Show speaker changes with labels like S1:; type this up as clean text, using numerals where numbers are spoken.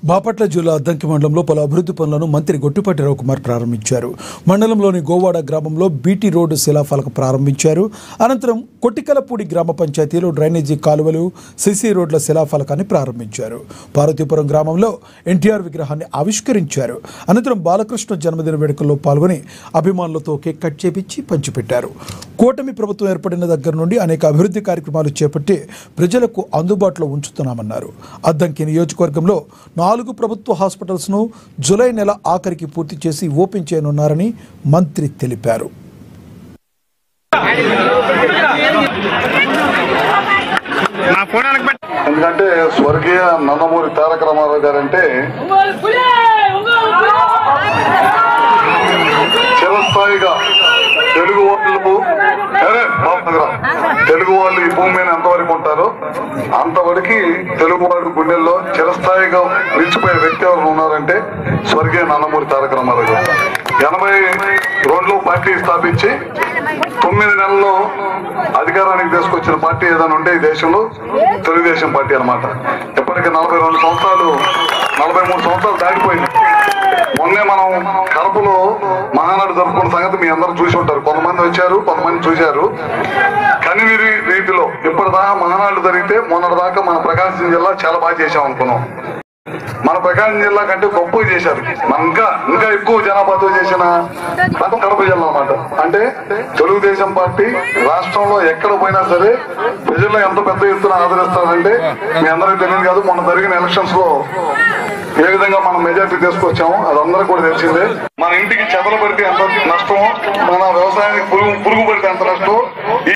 S1: బాపట్ల జిల్లా అద్దంకి మండలంలో పలు అభివృద్ధి పనులను మంత్రి గొట్టిపాటి రవికుమార్ ప్రారంభించారు. మండలంలోని గోవాడ గ్రామంలో బీటీ రోడ్డు శిలాఫలక ప్రారంభించారు. అనంతరం కొట్టికలపూడి గ్రామ పంచాయతీలో డ్రైనేజీ కాలువలు, సిసి రోడ్ల శిలాఫలకాన్ని ప్రారంభించారు. పార్వతీపురం గ్రామంలో ఎన్టీఆర్ విగ్రహాన్ని ఆవిష్కరించారు. అనంతరం బాలకృష్ణ జన్మదిన వేడుకల్లో పాల్గొని అభిమానులతో కేక్ కట్ చేపించి పంచిపెట్టారు. కూటమి ప్రభుత్వం ఏర్పడిన దగ్గర నుండి అనేక అభివృద్ధి కార్యక్రమాలు చేపట్టి ప్రజలకు అందుబాటులో ఉంచుతున్నామన్నారు. అద్దంకి నియోజకవర్గంలో 4 ప్రభుత్వ హాస్పిటల్స్ను జూలై నెల ఆఖరికి పూర్తి చేసి ఓపెన్ చేయనున్నారని మంత్రి తెలిపారు.
S2: ఎందుకంటే స్వర్గీయ నందమూరి తారక రామారావు గారంటే చిరస్థాయిగా తెలుగు వాళ్ళు ఈ భూమి మీద ఎంతవరకు ఉంటారో అంతవరకు తెలుగు వాడి గుండెల్లో చిరస్థాయిగా నిలిచిపోయే వ్యక్తి ఎవరు ఉన్నారంటే స్వర్గీయ నందమూరి తారక రామారావు గారు. 82లో పార్టీ స్థాపించి 9 నెలల్లో అధికారానికి తీసుకొచ్చిన పార్టీ ఏదైనా ఉంటే ఈ దేశంలో తెలుగుదేశం పార్టీ అన్నమాట. ఇప్పటికీ 42 సంవత్సరాలు 43 సంవత్సరాలు దాటిపోయింది. మొన్నే మనం కడపలో మహానాడు జరుపుకున్న సంగతి మీ అందరూ చూసి ఉంటారు. కొంతమంది వచ్చారు, కొంతమంది చూశారు. కనివిరి రీతిలో ఇప్పటిదాకా మహానాడు జరిగితే మొన్నటిదాకా మన ప్రకాశం జిల్లా చాలా బాగా చేశాం అనుకున్నాం. మన ప్రకాశం జిల్లా కంటే గొప్పగా చేశారు. ఇంకా ఎక్కువ జనాభాతో చేసిన కడప జిల్లా అన్నమాట. అంటే తెలుగుదేశం పార్టీ రాష్ట్రంలో ఎక్కడ పోయినా సరే ప్రజల్లో ఎంత పెద్ద ఎత్తున ఆదరిస్తారంటే మీ అందరికీ తెలియదు కాదు. మొన్న జరిగిన ఎలక్షన్స్ లో ఏ విధంగా మనం మెజార్టీ తీసుకొచ్చామో అది అందరికీ కూడా తెలిసిందే. మన ఇంటికి చెదలు పడితే ఎంత నష్టం, మన వ్యవసాయానికి పురుగు పడితే ఎంత నష్టం, ఈ